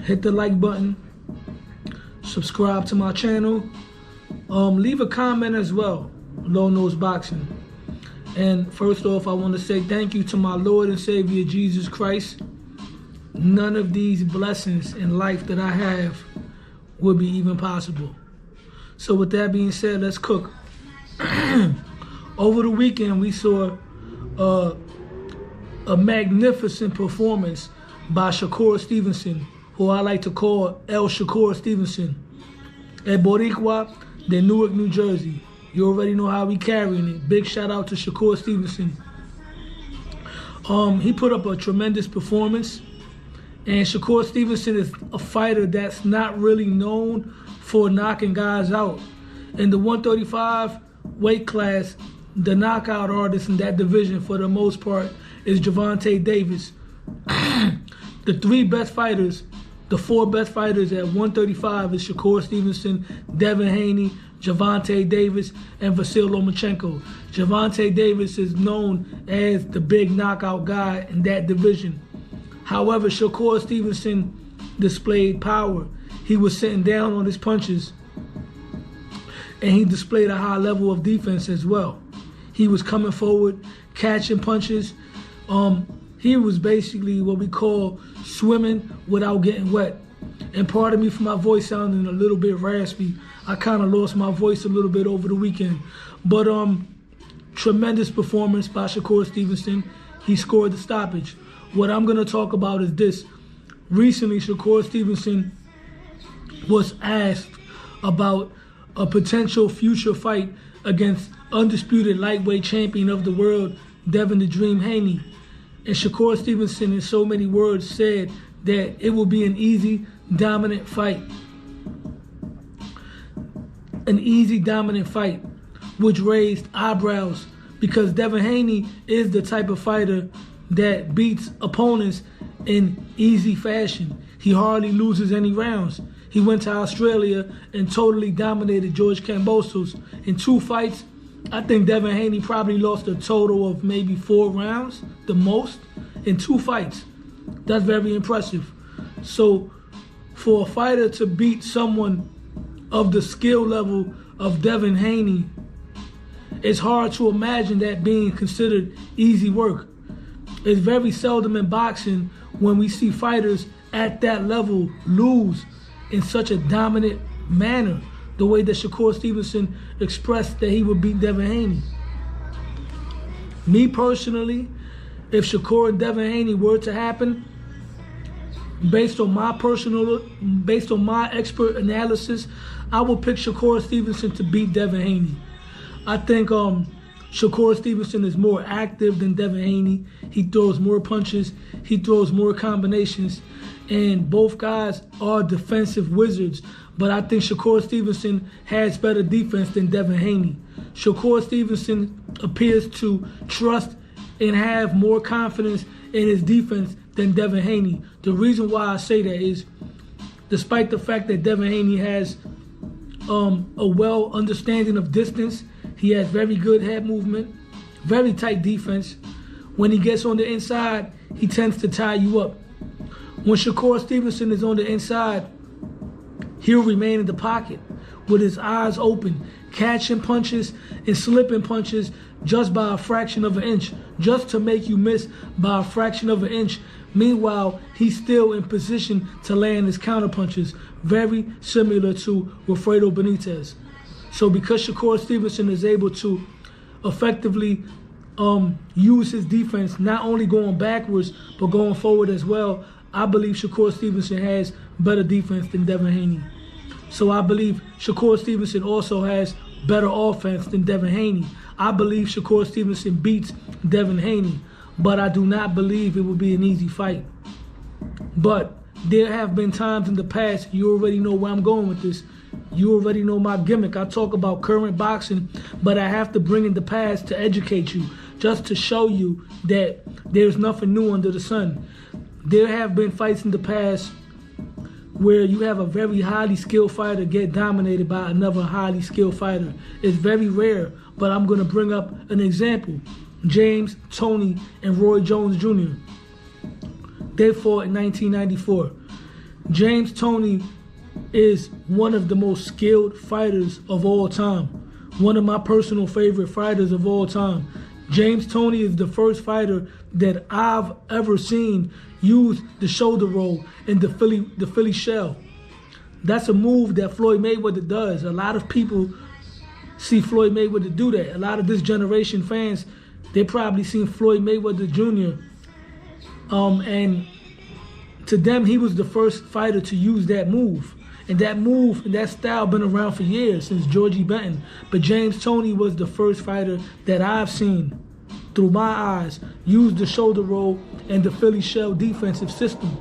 hit the like button, subscribe to my channel, leave a comment as well, Low Nose Boxing. And first off, I want to say thank you to my Lord and Savior Jesus Christ. None of these blessings in life that I have would be even possible. So with that being said, let's cook. Over the weekend, we saw a magnificent performance by Shakur Stevenson, who I like to call El Shakur Stevenson, at Boricua, de Newark, New Jersey. You already know how we carrying it. Big shout out to Shakur Stevenson. He put up a tremendous performance, and Shakur Stevenson is a fighter that's not really known for knocking guys out. In the 135 weight class, the knockout artist in that division for the most part is Gervonta Davis. The three best fighters, the four best fighters at 135 is Shakur Stevenson, Devin Haney, Gervonta Davis, and Vasyl Lomachenko. Gervonta Davis is known as the big knockout guy in that division. However, Shakur Stevenson displayed power. He was sitting down on his punches, and he displayed a high level of defense as well. He was coming forward, catching punches. He was basically what we call swimming without getting wet. And pardon me for my voice sounding a little bit raspy. I kind of lost my voice a little bit over the weekend. But tremendous performance by Shakur Stevenson. He scored the stoppage. What I'm going to talk about is this. Recently, Shakur Stevenson was asked about a potential future fight against undisputed lightweight champion of the world, Devin the Dream Haney. And Shakur Stevenson, in so many words, said that it will be an easy, dominant fight. An easy, dominant fight, which raised eyebrows because Devin Haney is the type of fighter that beats opponents in easy fashion. He hardly loses any rounds. He went to Australia and totally dominated George Kambosos in 2 fights. I think Devin Haney probably lost a total of maybe 4 rounds, the most, in 2 fights. That's very impressive. So for a fighter to beat someone of the skill level of Devin Haney, it's hard to imagine that being considered easy work. It's very seldom in boxing when we see fighters at that level lose in such a dominant manner, the way that Shakur Stevenson expressed that he would beat Devin Haney. Me personally, if Shakur and Devin Haney were to happen, based on my expert analysis, I would pick Shakur Stevenson to beat Devin Haney. I think Shakur Stevenson is more active than Devin Haney. He throws more punches, he throws more combinations, and both guys are defensive wizards. But I think Shakur Stevenson has better defense than Devin Haney. Shakur Stevenson appears to trust and have more confidence in his defense than Devin Haney. The reason why I say that is, despite the fact that Devin Haney has a well understanding of distance, he has very good head movement, very tight defense. When he gets on the inside, he tends to tie you up. When Shakur Stevenson is on the inside, he'll remain in the pocket with his eyes open, catching punches and slipping punches just by a fraction of an inch, just to make you miss by a fraction of an inch. Meanwhile, he's still in position to land his counter punches, very similar to Wilfredo Benitez. So because Shakur Stevenson is able to effectively use his defense, not only going backwards, but going forward as well, I believe Shakur Stevenson has better defense than Devin Haney. So I believe Shakur Stevenson also has better offense than Devin Haney. I believe Shakur Stevenson beats Devin Haney, but I do not believe it will be an easy fight. But there have been times in the past, you already know where I'm going with this. You already know my gimmick. I talk about current boxing, but I have to bring in the past to educate you, just to show you that there's nothing new under the sun. There have been fights in the past where you have a very highly skilled fighter get dominated by another highly skilled fighter. It's very rare, but I'm going to bring up an example. James, Tony, and Roy Jones Jr. They fought in 1994. James Toney is one of the most skilled fighters of all time. One of my personal favorite fighters of all time. James Toney is the first fighter that I've ever seen use the shoulder roll and the Philly shell. That's a move that Floyd Mayweather does. A lot of people see Floyd Mayweather do that. A lot of this generation fans, they probably seen Floyd Mayweather Jr. And to them, he was the first fighter to use that move. And that move and that style been around for years, since Georgie Benton. But James Toney was the first fighter that I've seen, through my eyes, use the shoulder roll and the Philly shell defensive system.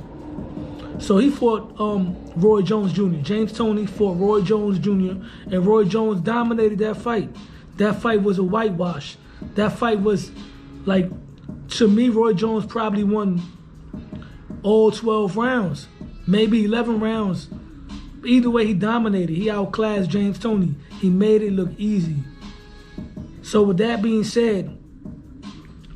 So he fought Roy Jones Jr. James Toney fought Roy Jones Jr. and Roy Jones dominated that fight. That fight was a whitewash. That fight was, like, to me, Roy Jones probably won all 12 rounds, maybe 11 rounds. Either way, he dominated. He outclassed James Toney. He made it look easy. So with that being said,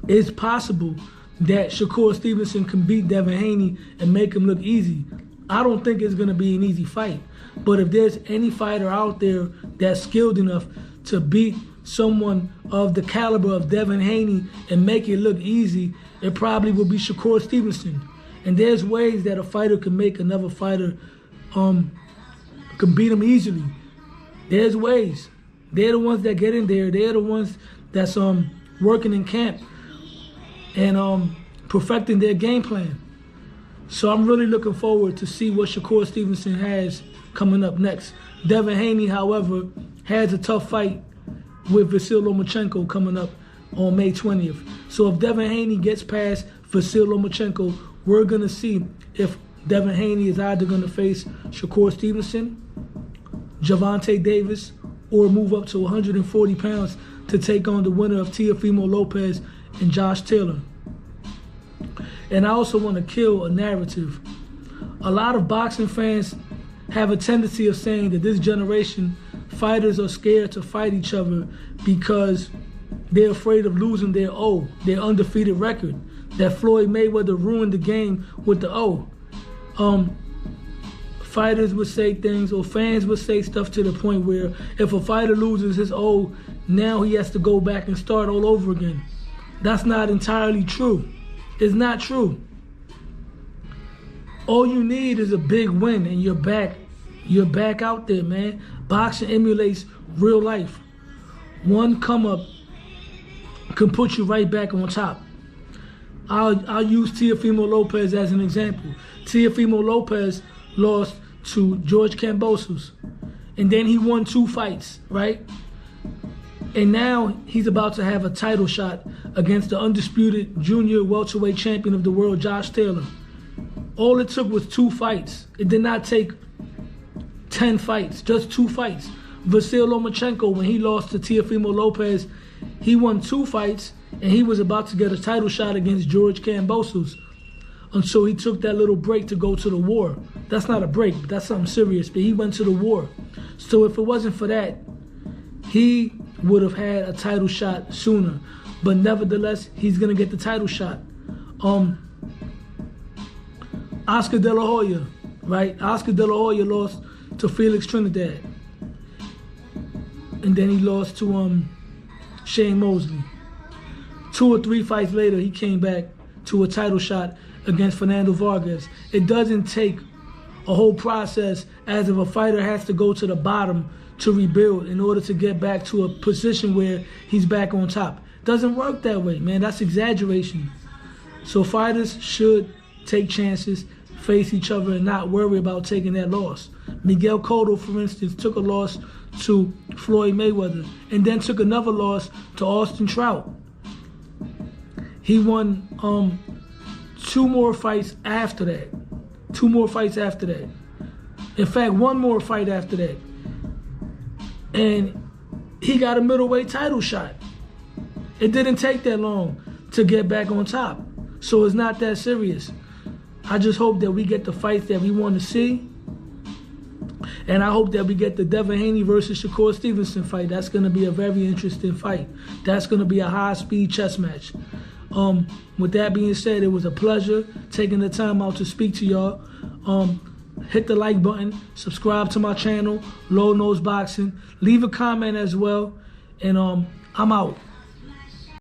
it's possible that Shakur Stevenson can beat Devin Haney and make him look easy. I don't think it's going to be an easy fight. But if there's any fighter out there that's skilled enough to beat someone of the caliber of Devin Haney and make it look easy, it probably will be Shakur Stevenson. And there's ways that a fighter can make another fighter can beat him easily. There's ways. They're the ones that get in there. They're the ones that's working in camp and perfecting their game plan. So I'm really looking forward to see what Shakur Stevenson has coming up next. Devin Haney, however, has a tough fight with Vasyl Lomachenko coming up on May 20th. So if Devin Haney gets past Vasyl Lomachenko, we're going to see if Devin Haney is either going to face Shakur Stevenson, Gervonta Davis, or move up to 140 pounds to take on the winner of Teofimo Lopez and Josh Taylor. And I also want to kill a narrative. A lot of boxing fans have a tendency of saying that this generation, fighters are scared to fight each other because they're afraid of losing their undefeated record. That Floyd Mayweather ruined the game with the O. Fighters would say things, or fans would say stuff to the point where if a fighter loses his O, now he has to go back and start all over again. That's not entirely true. It's not true. All you need is a big win and you're back. You're back out there, man. Boxing emulates real life. One come up can put you right back on top. I'll use Teofimo Lopez as an example. Teofimo Lopez lost to George Kambosos, and then he won 2 fights, right? And now he's about to have a title shot against the undisputed junior welterweight champion of the world, Josh Taylor. All it took was 2 fights. It did not take 10 fights, just 2 fights. Vasyl Lomachenko, when he lost to Teofimo Lopez, he won 2 fights, and he was about to get a title shot against George Kambosos until he took that little break to go to the war. That's not a break, but that's something serious, but he went to the war. So if it wasn't for that, he would have had a title shot sooner. But nevertheless, he's going to get the title shot. Oscar De La Hoya, right? Oscar De La Hoya lost to Felix Trinidad. And then he lost to Shane Mosley. 2 or 3 fights later, he came back to a title shot against Fernando Vargas. It doesn't take a whole process as if a fighter has to go to the bottom to rebuild in order to get back to a position where he's back on top. Doesn't work that way, man. That's exaggeration. So fighters should take chances, face each other, and not worry about taking that loss. Miguel Cotto, for instance, took a loss to Floyd Mayweather and then took another loss to Austin Trout. He won 2 more fights after that. 2 more fights after that. In fact, 1 more fight after that. And he got a middleweight title shot. It didn't take that long to get back on top. So it's not that serious. I just hope that we get the fights that we want to see. And I hope that we get the Devin Haney versus Shakur Stevenson fight. That's going to be a very interesting fight. That's going to be a high-speed chess match. With that being said, it was a pleasure taking the time out to speak to y'all. hit the like button, subscribe to my channel, Low Nose Boxing. Leave a comment as well, and I'm out.